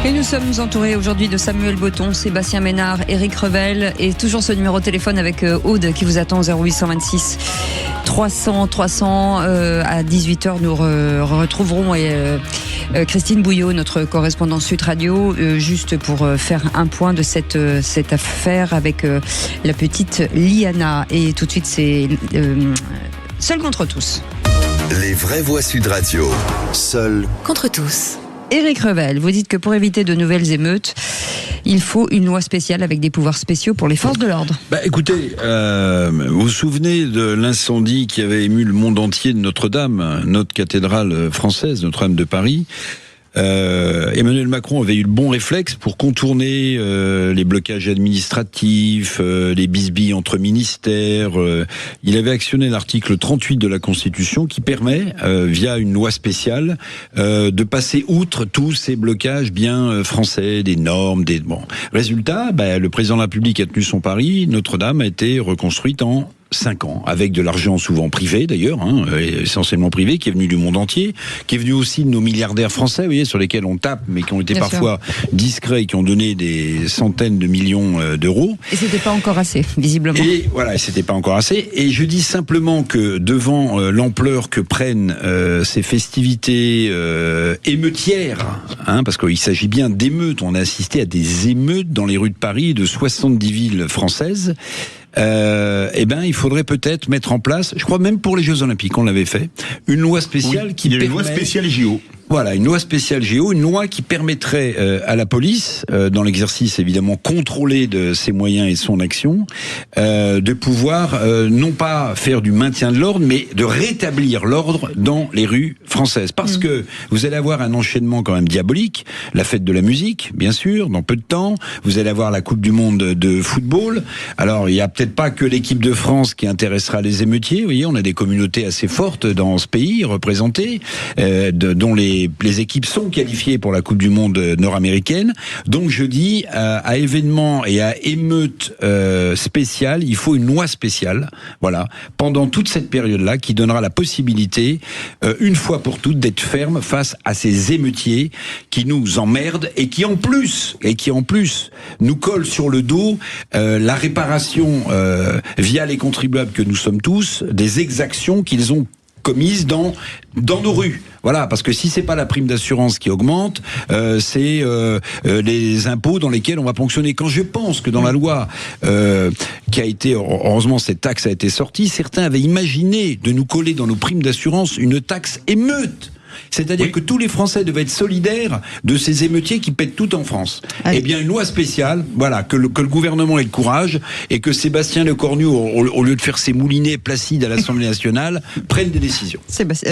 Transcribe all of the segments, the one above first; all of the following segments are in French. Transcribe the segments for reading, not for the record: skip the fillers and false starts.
Et nous sommes entourés aujourd'hui de Samuel Botton, Sébastien Ménard, Éric Revel et toujours ce numéro de téléphone avec Aude qui vous attend au 0826 300 à 18h. Nous retrouverons Christine Bouillot, notre correspondante Sud Radio, juste pour faire un point de cette affaire avec la petite Liana. Et tout de suite, c'est Seul contre tous. Les vraies voix Sud Radio. Seul contre tous. Éric Revel, vous dites que pour éviter de nouvelles émeutes, il faut une loi spéciale avec des pouvoirs spéciaux pour les forces de l'ordre. Écoutez, vous vous souvenez de l'incendie qui avait ému le monde entier de Notre-Dame, notre cathédrale française, Notre-Dame de Paris. Emmanuel Macron avait eu le bon réflexe pour contourner les blocages administratifs, les bisbilles entre ministères. Il avait actionné l'article 38 de la Constitution qui permet, via une loi spéciale, de passer outre tous ces blocages bien français, des normes, Résultat, le président de la République a tenu son pari. Notre-Dame a été reconstruite en 5 ans, avec de l'argent souvent privé d'ailleurs, essentiellement privé, qui est venu du monde entier, qui est venu aussi de nos milliardaires français, vous voyez, sur lesquels on tape, mais qui ont été parfois discrets, qui ont donné des centaines de millions d'euros. Et c'était pas encore assez, visiblement. Et voilà, c'était pas encore assez. Et je dis simplement que devant l'ampleur que prennent ces festivités émeutières, parce qu'il s'agit bien d'émeutes, on a assisté à des émeutes dans les rues de Paris, de 70 villes françaises. Il faudrait peut-être mettre en place, je crois même pour les Jeux Olympiques, on l'avait fait, une loi spéciale qui permet... une loi spéciale JO. Voilà, une loi spéciale JO, une loi qui permettrait à la police, dans l'exercice évidemment contrôlé de ses moyens et de son action, de pouvoir non pas faire du maintien de l'ordre, mais de rétablir l'ordre dans les rues françaises. Parce que vous allez avoir un enchaînement quand même diabolique, la fête de la musique, bien sûr, dans peu de temps, vous allez avoir la Coupe du Monde de football. Alors, il n'y a peut-être pas que l'équipe de France qui intéressera les émeutiers, vous voyez, on a des communautés assez fortes dans ce pays, représentées, dont les équipes sont qualifiées pour la Coupe du Monde nord-américaine. Donc je dis, à événements et à émeutes spéciales, il faut une loi spéciale, voilà, pendant toute cette période-là, qui donnera la possibilité, une fois pour toutes, d'être ferme face à ces émeutiers qui nous emmerdent et qui en plus nous collent sur le dos la réparation via les contribuables que nous sommes tous, des exactions qu'ils ont commises dans nos rues. Voilà, parce que si c'est pas la prime d'assurance qui augmente, c'est les impôts dans lesquels on va ponctionner. Quand je pense que dans la loi qui a été, heureusement cette taxe a été sortie, certains avaient imaginé de nous coller dans nos primes d'assurance une taxe émeute. C'est-à-dire que tous les Français devaient être solidaires de ces émeutiers qui pètent tout en France. Allez. Eh bien, une loi spéciale, voilà, que le gouvernement ait le courage et que Sébastien Lecornu, au lieu de faire ses moulinets placides à l'Assemblée nationale, prenne des décisions.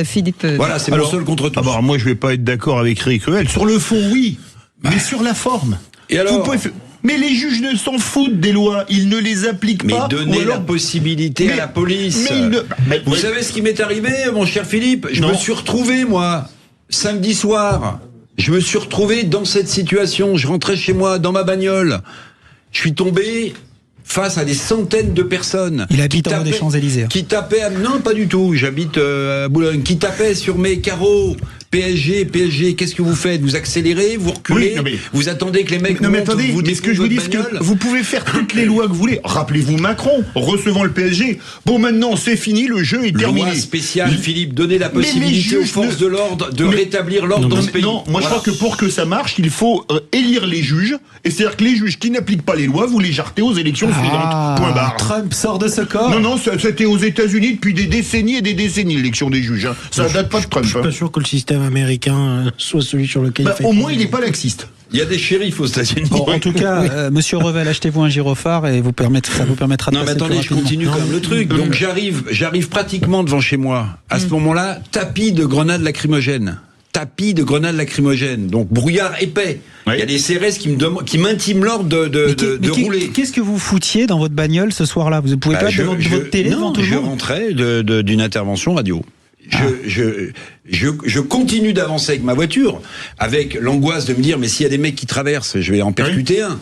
Philippe. Voilà, c'est mon seul contre tous. Alors, moi, je vais pas être d'accord avec Éric Revel. Sur le fond, oui, mais sur la forme. Et alors Mais les juges ne s'en foutent des lois, ils ne les appliquent pas. Mais donnez la possibilité à la police. Vous savez ce qui m'est arrivé, mon cher Philippe ? Je me suis retrouvé, moi, samedi soir. Je me suis retrouvé dans cette situation. Je rentrais chez moi, dans ma bagnole. Je suis tombé face à des centaines de personnes. Il habite en haut des Champs-Élysées. Qui tapaient... Non, pas du tout. J'habite à Boulogne. Qui tapaient sur mes carreaux. PSG, qu'est-ce que vous faites ? Vous accélérez, vous reculez, vous attendez que les mecs montent, vous ce que je vous dis, c'est que vous pouvez faire toutes les lois que vous voulez. Rappelez-vous Macron, recevant le PSG. Bon, maintenant, c'est fini, le jeu est terminé. Loi spéciale, Philippe, donnez la possibilité aux forces de l'ordre de rétablir l'ordre dans ce pays. Non, moi je crois que pour que ça marche, il faut élire les juges. Et c'est-à-dire que les juges qui n'appliquent pas les lois, vous les jartez aux élections suivantes. Point barre. Trump sort de ce corps. Non, c'était aux États-Unis depuis des décennies et des décennies, l'élection des juges. Ça date pas de Trump. Je suis pas sûr que le système américain soit celui sur lequel il fait. Au moins, il n'est pas laxiste. Il y a des shérifs aux États-Unis. Bon, en tout cas, Monsieur Revel, achetez-vous un gyrophare et ça vous permettra de Non, mais attendez, je continue quand même le truc. Donc j'arrive pratiquement devant chez moi. À ce moment-là, tapis de grenades lacrymogènes. Donc brouillard épais. Oui. Il y a des CRS qui m'intiment l'ordre de rouler. Qu'est-ce que vous foutiez dans votre bagnole ce soir-là ? Vous ne pouvez pas être devant votre télé devant tout le monde ? Je rentrais d'une intervention radio. je continue d'avancer avec ma voiture, avec l'angoisse de me dire, mais s'il y a des mecs qui traversent, je vais en percuter un.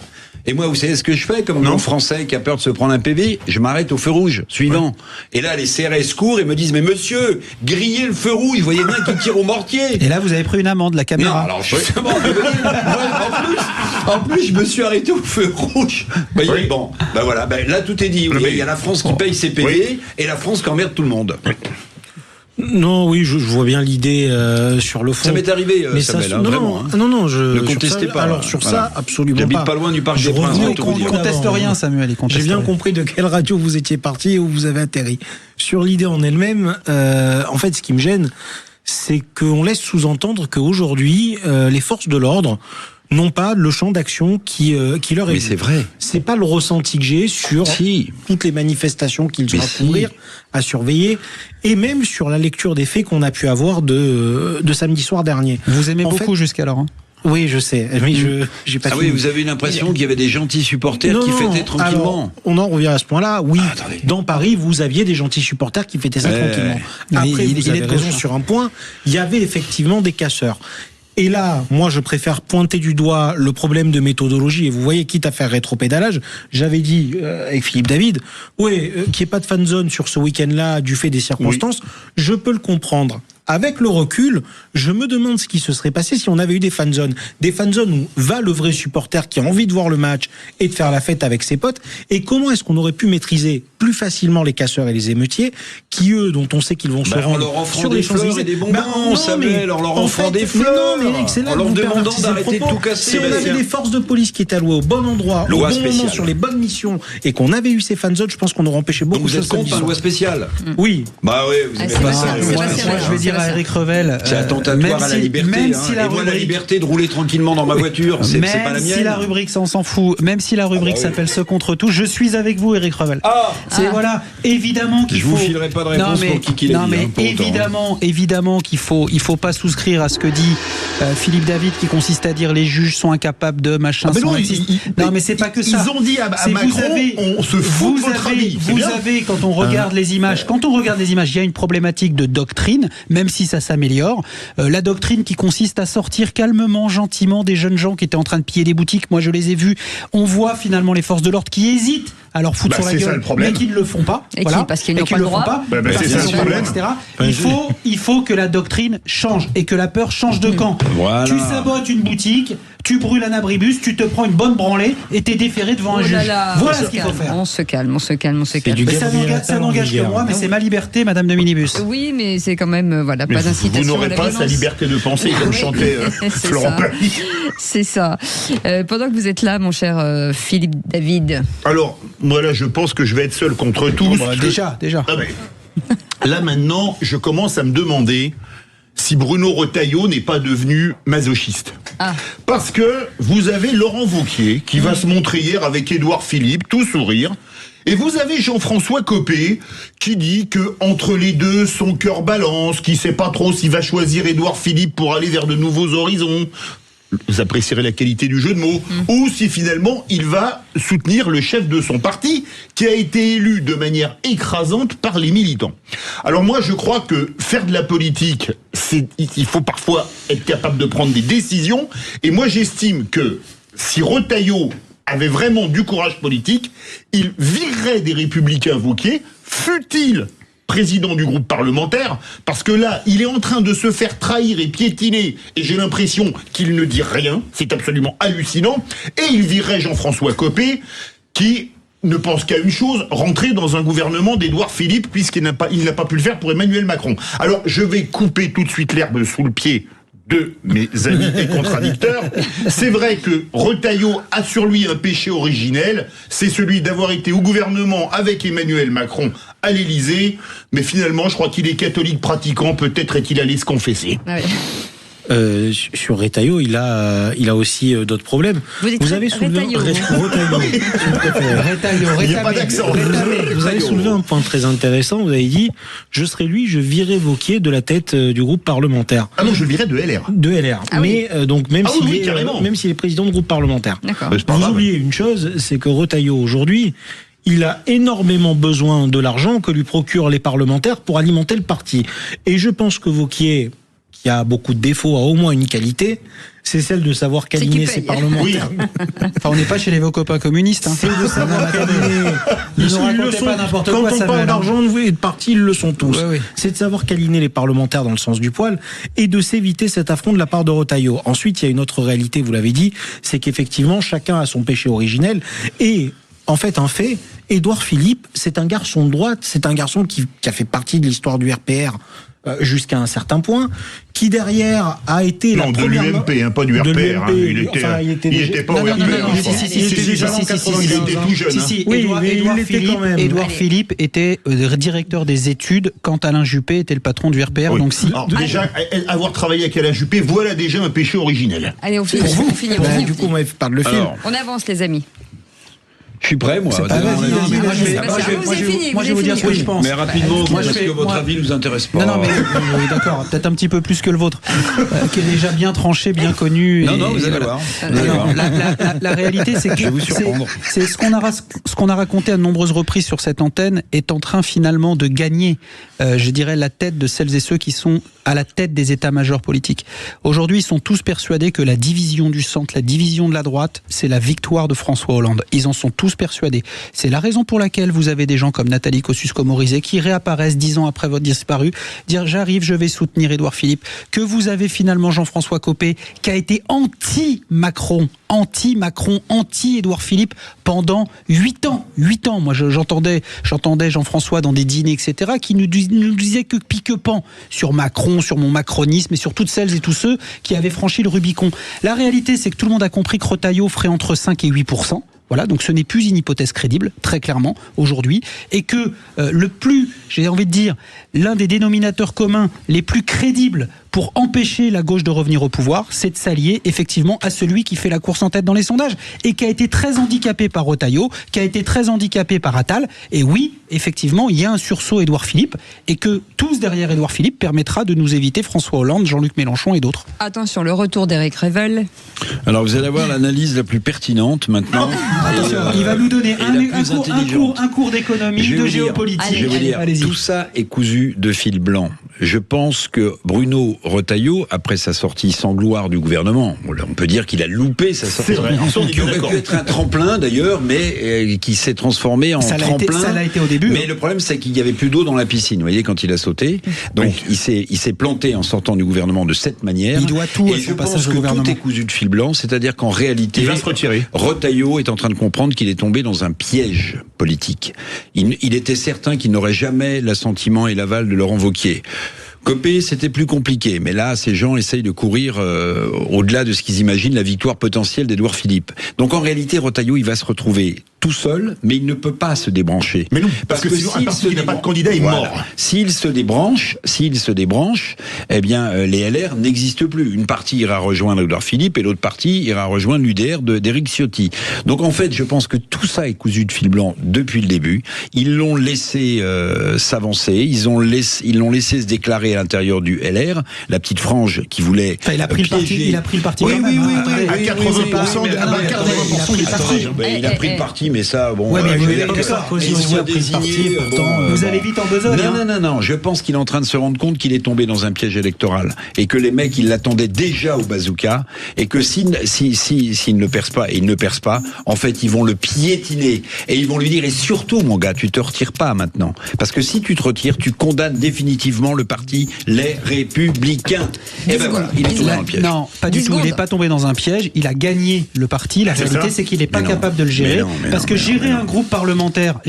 Et moi, vous savez ce que je fais comme bon Français qui a peur de se prendre un PV? Je m'arrête au feu rouge suivant. Et là, les CRS courent et me disent, mais monsieur, grillez le feu rouge, vous voyez bien qui tire au mortier. Et là, vous avez pris une amende, la caméra. Non, alors justement, en plus, je me suis arrêté au feu rouge. Vous voyez, bon, ben voilà, là tout est dit. Il y a la France qui paye ses PV et la France qui emmerde tout le monde. Non, oui, je vois bien l'idée sur le fond. Ça m'est arrivé, mais Samuel, ça, vraiment. Non, ne contestez pas. Alors sur ça, absolument J'habite pas. pas loin du Parc des Princes. Il ne conteste rien, Samuel. J'ai bien compris de quelle radio vous étiez parti et où vous avez atterri. Sur l'idée en elle-même, en fait, ce qui me gêne, c'est qu'on laisse sous-entendre qu'aujourd'hui, les forces de l'ordre n'ont pas le champ d'action qui leur est. Mais c'est vrai. C'est pas le ressenti que j'ai sur toutes les manifestations qu'ils ont à couvrir, à surveiller, et même sur la lecture des faits qu'on a pu avoir de samedi soir dernier. Vous aimez beaucoup jusqu'alors. Oui, je sais, mais j'ai pas fini. Oui, vous avez l'impression qu'il y avait des gentils supporters qui fêtaient tranquillement. Alors, on en revient à ce point-là. Oui, dans Paris, vous aviez des gentils supporters qui fêtaient ça tranquillement. Après, vous avez raison sur un point. Il y avait effectivement des casseurs. Et là, moi, je préfère pointer du doigt le problème de méthodologie. Et vous voyez, quitte à faire rétropédalage, j'avais dit avec Philippe David, qu'il n'y ait pas de fan zone sur ce week-end-là du fait des circonstances, je peux le comprendre. Avec le recul, je me demande ce qui se serait passé si on avait eu des fan zones. Des fan zones où va le vrai supporter qui a envie de voir le match et de faire la fête avec ses potes. Et comment est-ce qu'on aurait pu maîtriser plus facilement les casseurs et les émeutiers qui, eux, dont on sait qu'ils vont se rendre sur les Champs-Élysées. Des bonbons, Samuel, en leur offrant des fleurs, en leur demandant d'arrêter de tout casser. Si on avait des forces de police qui étaient allouées au bon endroit, au bon moment, sur les bonnes missions, et qu'on avait eu ces fan zones, je pense qu'on aurait empêché beaucoup de choses. Vous êtes contre la loi spéciale? Oui. Bah oui, vous aimez pas ça. Moi, je vais dire à Eric Revel, c'est attentatoire à la liberté. Même si et moi, la liberté de rouler tranquillement dans ma voiture, c'est pas la mienne. Même si la rubrique, ça on s'en fout, même si la rubrique s'appelle Ce contre tout, je suis avec vous, Eric Revel. Voilà, évidemment qu'il faut. Je vous filerai pas de réponse pour qui l'a dit. Non, mais évidemment qu'il faut pas souscrire à ce que dit Philippe David, qui consiste à dire les juges sont incapables de machin. Non, mais c'est pas que ça. Ils ont dit à Macron, on se fout de votre avis. Vous avez, quand on regarde les images, il y a une problématique de doctrine, même si ça s'améliore. La doctrine qui consiste à sortir calmement, gentiment des jeunes gens qui étaient en train de piller des boutiques. Moi, je les ai vus. On voit finalement les forces de l'ordre qui hésitent à leur foutre sur la gueule, mais qui ne le font pas. Parce qu'ils n'ont pas le droit. C'est ça le problème. Etc. Il faut que la doctrine change et que la peur change de camp. Voilà. Tu sabotes une boutique, tu brûles un abribus, tu te prends une bonne branlée et t'es déféré devant un juge. Voilà ce qu'il faut faire. On se calme. Ça n'engage que moi, mais c'est ma liberté, Madame de Minibus. Oui, mais c'est quand même pas d'incitation. Vous n'aurez pas sa liberté de penser, comme chantait Florent Pagny. C'est ça. Pendant que vous êtes là, mon cher Philippe David. Alors, moi là, je pense que je vais être seul contre tous. Déjà. Là maintenant, je commence à me demander si Bruno Retailleau n'est pas devenu masochiste. Parce que vous avez Laurent Wauquiez qui va se montrer hier avec Édouard Philippe, tout sourire. Et vous avez Jean-François Copé qui dit que entre les deux, son cœur balance, qui sait pas trop s'il va choisir Édouard Philippe pour aller vers de nouveaux horizons. Vous apprécierez la qualité du jeu de mots. Ou si finalement il va soutenir le chef de son parti qui a été élu de manière écrasante par les militants. Alors moi je crois que faire de la politique, il faut parfois être capable de prendre des décisions. Et moi j'estime que si Retailleau avait vraiment du courage politique, il virerait des Républicains Wauquiez, fût-il président du groupe parlementaire, parce que là, il est en train de se faire trahir et piétiner, et j'ai l'impression qu'il ne dit rien, c'est absolument hallucinant, et il virerait Jean-François Copé, qui ne pense qu'à une chose, rentrer dans un gouvernement d'Édouard Philippe, puisqu'il n'a pas pu le faire pour Emmanuel Macron. Alors, je vais couper tout de suite l'herbe sous le pied de mes amis et contradicteurs. C'est vrai que Retailleau a sur lui un péché originel, c'est celui d'avoir été au gouvernement avec Emmanuel Macron à l'Élysée, mais finalement je crois qu'il est catholique pratiquant, peut-être est-il allé se confesser. Sur Retailleau, il a aussi d'autres problèmes. Vous avez soulevé Il n'y a pas d'accent. Vous avez soulevé un point très intéressant. Vous avez dit, je serais lui, je virais Wauquiez de la tête du groupe parlementaire. Ah non, je virais de LR. De LR. Mais donc même s'il est président de groupe parlementaire. D'accord. Vous oubliez une chose, c'est que Retailleau aujourd'hui, il a énormément besoin de l'argent que lui procurent les parlementaires pour alimenter le parti. Et je pense que Wauquiez, qui a beaucoup de défauts, a au moins une qualité, c'est celle de savoir câliner ses parlementaires. Oui. Enfin, on n'est pas chez les copains communistes. Hein. C'est de savoir câliner. Ils le sont. Quand on parle d'argent et de parti, ils le sont tous. Oui. C'est de savoir câliner les parlementaires dans le sens du poil et de s'éviter cet affront de la part de Retailleau. Ensuite, il y a une autre réalité, vous l'avez dit, c'est qu'effectivement, chacun a son péché originel. Et en fait, Édouard Philippe, c'est un garçon de droite, c'est un garçon qui a fait partie de l'histoire du RPR jusqu'à un certain point, qui derrière a été la première... Non, de l'UMP, pas du RPR. Il était pas au RPR. Il était tout jeune. Édouard Philippe était directeur des études quand Alain Juppé était le patron du RPR. Oui. Donc si... Alors, déjà, avoir travaillé avec Alain Juppé, voilà déjà un péché originel. Allez, on finit. Du coup, on va parler le film. On avance, les amis. Je suis prêt, moi. Moi, je vais vous dire ce que je pense. Mais rapidement, parce que votre avis ne nous intéresse pas. Non, mais d'accord, peut-être un petit peu plus que le vôtre, qui est déjà bien tranché, bien connu. Non, vous allez voir. La réalité, c'est que je vais vous surprendre. C'est ce qu'on a raconté à de nombreuses reprises sur cette antenne est en train finalement de gagner, je dirais, la tête de celles et ceux qui sont à la tête des états-majors politiques. Aujourd'hui, ils sont tous persuadés que la division du centre, la division de la droite, c'est la victoire de François Hollande. Ils en sont tous persuadés. C'est la raison pour laquelle vous avez des gens comme Nathalie Kosciusko-Morizet qui réapparaissent 10 ans après votre disparu, dire j'arrive, je vais soutenir Édouard Philippe, que vous avez finalement Jean-François Copé qui a été anti-Macron, anti-Édouard Philippe pendant 8 ans. 8 ans. Moi, j'entendais Jean-François dans des dîners, etc., qui nous disait que pique-pan sur Macron, sur mon macronisme et sur toutes celles et tous ceux qui avaient franchi le Rubicon. La réalité, c'est que tout le monde a compris que Retailleau ferait entre 5 et 8%. Voilà, donc ce n'est plus une hypothèse crédible, très clairement, aujourd'hui, et que j'ai envie de dire, l'un des dénominateurs communs les plus crédibles pour empêcher la gauche de revenir au pouvoir, c'est de s'allier effectivement à celui qui fait la course en tête dans les sondages et qui a été très handicapé par Retailleau, qui a été très handicapé par Attal. Et oui, effectivement, il y a un sursaut Édouard Philippe et que tous derrière Édouard Philippe permettra de nous éviter François Hollande, Jean-Luc Mélenchon et d'autres. Attention, le retour d'Éric Revel. Alors vous allez avoir l'analyse la plus pertinente maintenant. Attention, il va nous donner un cours d'économie, de géopolitique. Je vais vous dire, tout ça est cousu de fil blanc. Je pense que Bruno Retailleau, après sa sortie sans gloire du gouvernement, on peut dire qu'il a loupé sa sortie. C'est vrai. Qui aurait pu être un tremplin d'ailleurs, mais qui s'est transformé en tremplin. Ça l'a été au début. Mais le problème, c'est qu'il n'y avait plus d'eau dans la piscine, vous voyez, quand il a sauté. Donc il s'est planté en sortant du gouvernement de cette manière. Il doit tout à son passage au gouvernement. Tout est cousu de fil blanc, c'est-à-dire qu'en réalité, il va se retirer. Retailleau est en train de comprendre qu'il est tombé dans un piège politique. Il était certain qu'il n'aurait jamais l'assentiment et l'aval de Laurent Wauquiez. Copé, c'était plus compliqué, mais là, ces gens essayent de courir au-delà de ce qu'ils imaginent la victoire potentielle d'Édouard Philippe. Donc en réalité, Retailleau, il va se retrouver tout seul, mais il ne peut pas se débrancher. Mais non, parce que sinon, s'il n'a pas de candidat, il est mort. S'il se débranche, eh bien, les LR n'existent plus. Une partie ira rejoindre Édouard Philippe et l'autre partie ira rejoindre l'UDR d'Éric Ciotti. Donc en fait, je pense que tout ça est cousu de fil blanc depuis le début. Ils l'ont laissé s'avancer, ils l'ont laissé se déclarer à l'intérieur du LR, la petite frange qui voulait il a pris le parti. Oui, à 80%, il est parti. Il a pris le parti, mais ça, bon. Ouais, mais je vais dire que il soit désigné. Vous allez vite en besogne. Non. Je pense qu'il est en train de se rendre compte qu'il est tombé dans un piège électoral et que les mecs, ils l'attendaient déjà au bazooka et que s'il ne perce pas, et il ne perce pas, en fait, ils vont le piétiner et ils vont lui dire, et surtout, mon gars, tu te retires pas maintenant. Parce que si tu te retires, tu condamnes définitivement le parti Les Républicains. Et ben voilà, il est tombé dans le piège. Non, pas du tout. Il n'est pas tombé dans un piège. Il a gagné le parti. La réalité, c'est qu'il n'est pas capable de le gérer. Parce que gérer un groupe parlementaire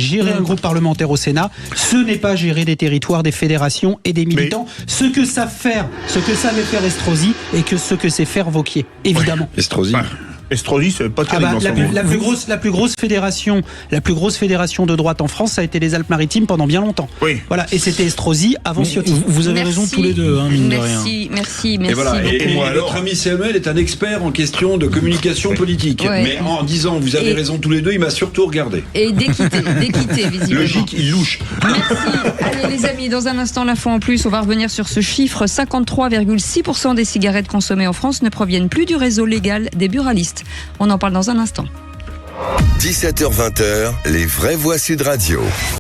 au Sénat, ce n'est pas gérer des territoires, des fédérations et des militants. Ce que savait faire Estrosi et ce que sait faire Wauquiez, évidemment. Estrosi. Estrosi, c'est pas terrible dans son monde. La plus grosse fédération de droite en France, ça a été les Alpes-Maritimes pendant bien longtemps. Oui. Voilà, et c'était Estrosi avant Ciotti. Vous avez raison tous les deux, mine de rien. Merci. Et voilà. Et notre ami Samuel est un expert en question de communication politique. Ouais. Mais en disant vous avez raison tous les deux, il m'a surtout regardé. Et d'équité, visiblement. Logique, il louche. Merci. Allez les amis, dans un instant l'info en plus, on va revenir sur ce chiffre. 53,6% des cigarettes consommées en France ne proviennent plus du réseau légal des buralistes. On en parle dans un instant. 17h-20h, les vraies voix Sud Radio.